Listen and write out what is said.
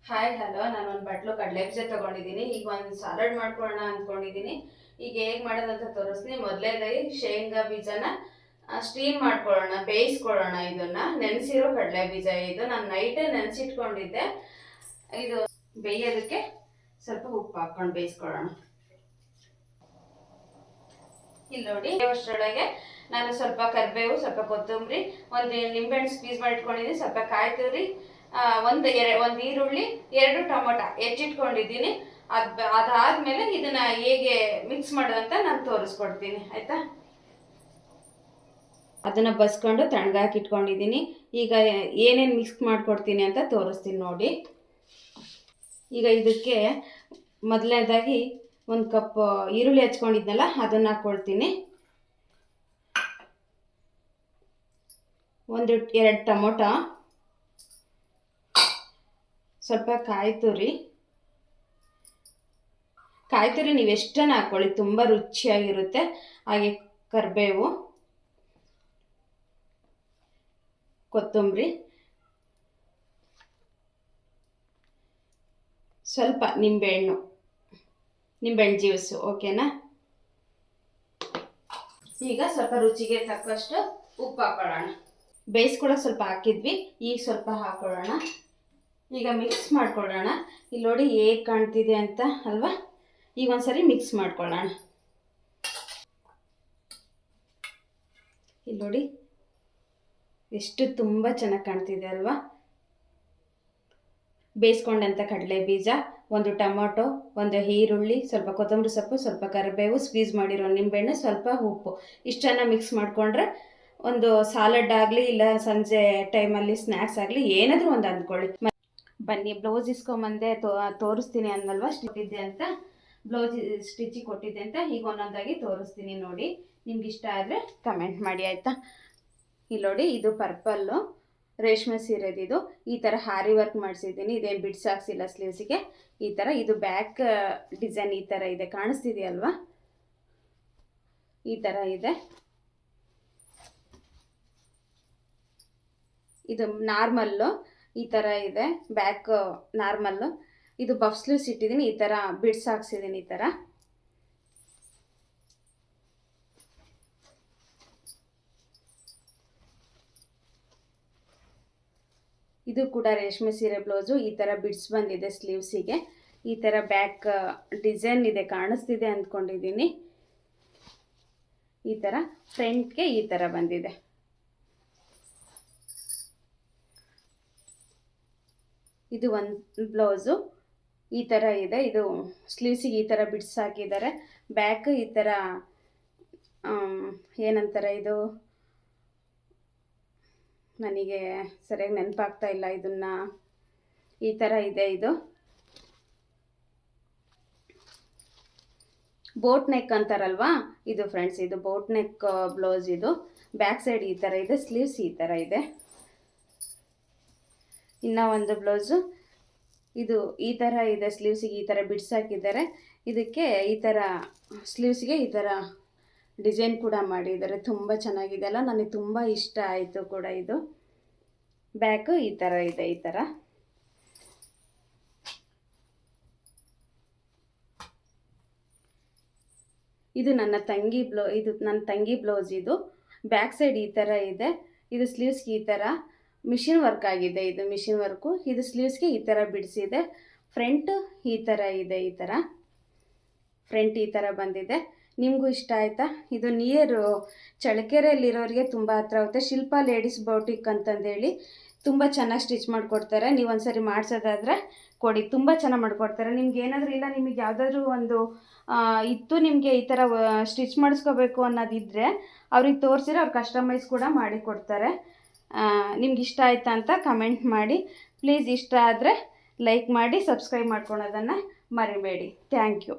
Hi hello, ನಾನು ಒಂದು ಬಟ್ಲು ಕಡಲೆ ಬೀಜ ತೊಗೊಂಡಿದ್ದೀನಿ. ಈಗ ಒಂದು ಸಾಲಡ್ ಮಾಡ್ಕೊಳ್ಳೋಣ ಅಂದ್ಕೊಂಡಿದ್ದೀನಿ. ಈಗ ಹೇಗೆ ಮಾಡೋದಂತ ತೋರಿಸ್ತೀನಿ. ಮೊದಲೇದಾಗಿ ಶೇಂಗಾ ಬೀಜನ ಸ್ಟೀಮ್ ಮಾಡ್ಕೊಳ್ಳೋಣ, ಬೇಯಿಸ್ಕೊಳ್ಳೋಣ. ಇದನ್ನು ನೆನೆಸಿರೋ ಕಡಲೆ ಬೀಜ ಇದು. ನಾನು ನೈಟೇ ನೆನೆಸಿಟ್ಕೊಂಡಿದ್ದೆ. ಇದು ಬೇಯೋದಕ್ಕೆ ಸ್ವಲ್ಪ ಉಪ್ಪು ಹಾಕ್ಕೊಂಡು ಬೇಯಿಸ್ಕೊಳ್ಳೋಣ. ಇಲ್ಲಿ ನೋಡಿ, ಅಷ್ಟರೊಳಗೆ ನಾನು ಸ್ವಲ್ಪ ಕರಿಬೇವು, ಸ್ವಲ್ಪ ಕೊತ್ತಂಬರಿ, ಒಂದು ನಿಂಬೆಹಣ್ಣು ಸ್ಕ್ವೀಸ್ ಮಾಡಿಟ್ಕೊಂಡಿದ್ದೀನಿ, ಸ್ವಲ್ಪ ಕಾಯಿ ತುರಿ, ಒಂದು ಈರುಳ್ಳಿ, 2 ಟೊಮೊಟೊ ಹೆಚ್ಚಿಟ್ಕೊಂಡಿದ್ದೀನಿ. ಅದಾದ್ಮೇಲೆ ಇದನ್ನ ಹೇಗೆ ಮಿಕ್ಸ್ ಮಾಡೋದಂತ ನಾನು ತೋರಿಸ್ಕೊಡ್ತೀನಿ, ಆಯ್ತಾ. ಅದನ್ನ ಬಸ್ಕೊಂಡು ತಣ್ಣಗಾಕಿಟ್ಕೊಂಡಿದ್ದೀನಿ. ಈಗ ಏನೇನು ಮಿಕ್ಸ್ ಮಾಡ್ಕೊಡ್ತೀನಿ ಅಂತ ತೋರಿಸ್ತೀನಿ ನೋಡಿ. ಈಗ ಇದಕ್ಕೆ ಮೊದಲನೇದಾಗಿ 1 ಕಪ್ ಈರುಳ್ಳಿ ಹಚ್ಕೊಂಡಿದ್ನಲ್ಲ ಅದನ್ನ ಹಾಕ್ಕೊಳ್ತೀನಿ. 2 ಟೊಮೊಟೊ, ಸ್ವಲ್ಪ ಕಾಯಿ ತುರಿ ನೀವು ಎಷ್ಟನ್ನ ಹಾಕ್ಕೊಳ್ಳಿ, ತುಂಬ ರುಚಿಯಾಗಿರುತ್ತೆ. ಹಾಗೆ ಕರಿಬೇವು, ಕೊತ್ತಂಬರಿ, ಸ್ವಲ್ಪ ನಿಂಬೆಹಣ್ಣು ಜ್ಯೂಸು, ಓಕೆನಾ. ಈಗ ಸ್ವಲ್ಪ ರುಚಿಗೆ ತಕ್ಕಷ್ಟು ಉಪ್ಪು ಹಾಕೊಳ್ಳೋಣ. ಬೇಯಿಸ್ಕೊಳ್ಳೋಕೆ ಸ್ವಲ್ಪ ಹಾಕಿದ್ವಿ, ಈಗ ಸ್ವಲ್ಪ ಹಾಕೊಳ್ಳೋಣ. ಈಗ ಮಿಕ್ಸ್ ಮಾಡ್ಕೊಳ್ಳೋಣ. ಇಲ್ಲಿ ನೋಡಿ ಹೇಗೆ ಕಾಣ್ತಿದೆ ಅಂತ ಅಲ್ವಾ. ಈಗ ಒಂದ್ಸರಿ ಮಿಕ್ಸ್ ಮಾಡ್ಕೊಳ್ಳೋಣ. ಇಲ್ಲಿ ನೋಡಿ ಎಷ್ಟು ತುಂಬ ಚೆನ್ನಾಗಿ ಕಾಣ್ತಿದೆ ಅಲ್ವಾ. ಬೇಯಿಸ್ಕೊಂಡಂಥ ಕಡಲೆ ಬೀಜ, 1 ಟೊಮೊಟೊ, 1 ಈರುಳ್ಳಿ, ಸ್ವಲ್ಪ ಕೊತ್ತಂಬರಿ ಸೊಪ್ಪು, ಸ್ವಲ್ಪ ಕರಿಬೇವು, ಸ್ಕ್ವೀಸ್ ಮಾಡಿರೋ ನಿಂಬೆಹಣ್ಣು, ಸ್ವಲ್ಪ ಉಪ್ಪು, ಇಷ್ಟನ್ನು ಮಿಕ್ಸ್ ಮಾಡಿಕೊಂಡ್ರೆ ಒಂದು ಸಾಲಡ್ ಆಗಲಿ, ಇಲ್ಲ ಸಂಜೆ ಟೈಮಲ್ಲಿ ಸ್ನ್ಯಾಕ್ಸ್ ಆಗಲಿ, ಏನಾದರೂ ಒಂದು ಅಂದ್ಕೊಳ್ಳಿ. ಬನ್ನಿ, ಬ್ಲೌಸ್ ಇಸ್ಕೊಂಬಂದೆ ತೋರಿಸ್ತೀನಿ ಅನ್ನಲ್ವಾ, ಸ್ಟಿಚ್ಚಿದೆ ಅಂತ. ಬ್ಲೌಸ್ ಸ್ಟಿಚಿಗೆ ಕೊಟ್ಟಿದ್ದೆ ಅಂತ. ಈಗ ಒಂದೊಂದಾಗಿ ತೋರಿಸ್ತೀನಿ ನೋಡಿ. ನಿಮ್ಗೆ ಇಷ್ಟ ಆದರೆ ಕಮೆಂಟ್ ಮಾಡಿ, ಆಯಿತಾ. ಇಲ್ಲಿ ನೋಡಿ, ಇದು ಪರ್ಪಲ್ಲು ರೇಷ್ಮೆ ಸೀರೆದಿದು. ಈ ಥರ ಹಾರಿ ವರ್ಕ್ ಮಾಡಿಸಿದ್ದೀನಿ. ಇದೇನು ಬಿಡ್ಸ್ ಹಾಕ್ಸಿಲ್ಲ ಸ್ಲೀವ್ಸಿಗೆ. ಈ ಥರ ಇದು ಬ್ಯಾಕ್ ಡಿಸೈನ್ ಈ ಥರ ಇದೆ, ಕಾಣಿಸ್ತಿದೆಯಲ್ವಾ, ಈ ಥರ ಇದೆ. ಇದು ನಾರ್ಮಲ್ಲು ಈ ಥರ ಇದೆ, ಬ್ಯಾಕ್ ನಾರ್ಮಲ್ಲು. ಇದು ಬಫ್ ಸ್ಲೀವ್ಸ್ ಇಟ್ಟಿದ್ದೀನಿ, ಈ ಥರ ಬಿಡ್ಸ್ ಹಾಕ್ಸಿದ್ದೀನಿ. ಈ ಥರ ಇದು ಕೂಡ ರೇಷ್ಮೆ ಸೀರೆ ಬ್ಲೌಸು. ಈ ಥರ ಬಿಡ್ಸ್ ಬಂದಿದೆ ಸ್ಲೀವ್ಸಿಗೆ. ಈ ಥರ ಬ್ಯಾಕ್ ಡಿಸೈನ್ ಇದೆ, ಕಾಣಿಸ್ತಿದೆ ಅಂದ್ಕೊಂಡಿದ್ದೀನಿ. ಈ ಥರ ಫ್ರಂಟ್ಗೆ ಈ ಥರ ಬಂದಿದೆ. ಇದು ಒಂದು ಬ್ಲೌಸು ಈ ಥರ ಇದೆ. ಇದು ಸ್ಲೀವ್ಸಿಗೆ ಈ ಥರ ಬಿಡ್ಸ್ ಹಾಕಿದ್ದಾರೆ. ಬ್ಯಾಕ್ ಈ ಥರ ಏನಂತಾರೆ, ಇದು ನನಗೆ ಸರಿಯಾಗಿ ನೆನಪಾಗ್ತಾ ಇಲ್ಲ. ಇದನ್ನು ಈ ಥರ ಇದೆ. ಇದು ಬೋಟ್ ನೆಕ್ ಅಂತಾರಲ್ವಾ, ಇದು ಫ್ರೆಂಡ್ಸ್, ಇದು ಬೋಟ್ ನೆಕ್ ಬ್ಲೌಸ್. ಇದು ಬ್ಯಾಕ್ ಸೈಡ್ ಈ ಥರ ಇದೆ, ಸ್ಲೀವ್ಸ್ ಈ ಥರ ಇದೆ. ಇನ್ನು ಒಂದು ಬ್ಲೌಸು ಇದು ಈ ಥರ ಇದೆ, ಸ್ಲೀವ್ಸಿಗೆ ಈ ಥರ ಬಿಡ್ಸ್ ಹಾಕಿದ್ದಾರೆ. ಇದಕ್ಕೆ ಈ ಥರ ಸ್ಲೀವ್ಸ್ಗೆ ಈ ಥರ ಡಿಸೈನ್ ಕೂಡ ಮಾಡಿದ್ದಾರೆ. ತುಂಬ ಚೆನ್ನಾಗಿದೆ ಅಲ್ಲ, ನನಗೆ ತುಂಬ ಇಷ್ಟ ಆಯಿತು ಕೂಡ. ಇದು ಬ್ಯಾಕು ಈ ಥರ ಇದೆ. ಈ ಥರ ಇದು ನನ್ನ ತಂಗಿ ಬ್ಲೌಸ್. ಇದು ಬ್ಯಾಕ್ ಸೈಡ್ ಈ ಥರ ಇದೆ. ಇದು ಸ್ಲೀವ್ಸ್ಗೆ ಈ ಥರ ಮಿಷಿನ್ ವರ್ಕ್ ಆಗಿದೆ. ಇದು ಮಿಷಿನ್ ವರ್ಕು. ಇದು ಸ್ಲೀವ್ಸ್ಗೆ ಈ ಥರ ಬಿಡಿಸಿದೆ. ಫ್ರಂಟ್ ಈ ಥರ ಇದೆ. ಈ ಥರ ಫ್ರಂಟ್ ಈ ಥರ ಬಂದಿದೆ. ನಿಮಗೂ ಇಷ್ಟ ಆಯಿತಾ? ಇದು ನಿಯರು ಚಳ್ಳಕೆರೆಯಲ್ಲಿರೋರಿಗೆ ತುಂಬ ಹತ್ರ ಆಗುತ್ತೆ. ಶಿಲ್ಪಾ ಲೇಡೀಸ್ ಬೌಟಿಕ್ ಅಂತಂದೇಳಿ ತುಂಬ ಚೆನ್ನಾಗಿ ಸ್ಟಿಚ್ ಮಾಡಿಕೊಡ್ತಾರೆ. ನೀವು ಒಂದ್ಸರಿ ಮಾಡಿಸೋದಾದರೆ ಕೊಡಿ, ತುಂಬ ಚೆನ್ನಾಗಿ ಮಾಡಿಕೊಡ್ತಾರೆ. ನಿಮ್ಗೆ ಏನಾದರೂ ಇಲ್ಲ, ನಿಮಗೆ ಯಾವುದಾದ್ರೂ ಒಂದು ಇತ್ತು, ನಿಮಗೆ ಈ ಥರ ಸ್ಟಿಚ್ ಮಾಡಿಸ್ಕೋಬೇಕು ಅನ್ನೋದಿದ್ದರೆ ಅವ್ರಿಗೆ ತೋರಿಸಿದ್ರೆ ಅವ್ರು ಕಸ್ಟಮೈಸ್ ಕೂಡ ಮಾಡಿ ಕೊಡ್ತಾರೆ. ನಿಮ್ಗೆ ಇಷ್ಟ ಆಯ್ತಾ ಅಂತ ಕಮೆಂಟ್ ಮಾಡಿ ಪ್ಲೀಸ್. ಇಷ್ಟ ಆದರೆ ಲೈಕ್ ಮಾಡಿ, ಸಬ್ಸ್ಕ್ರೈಬ್ ಮಾಡ್ಕೊಳೋದನ್ನು ಮರಿಬೇಡಿ. Thank you.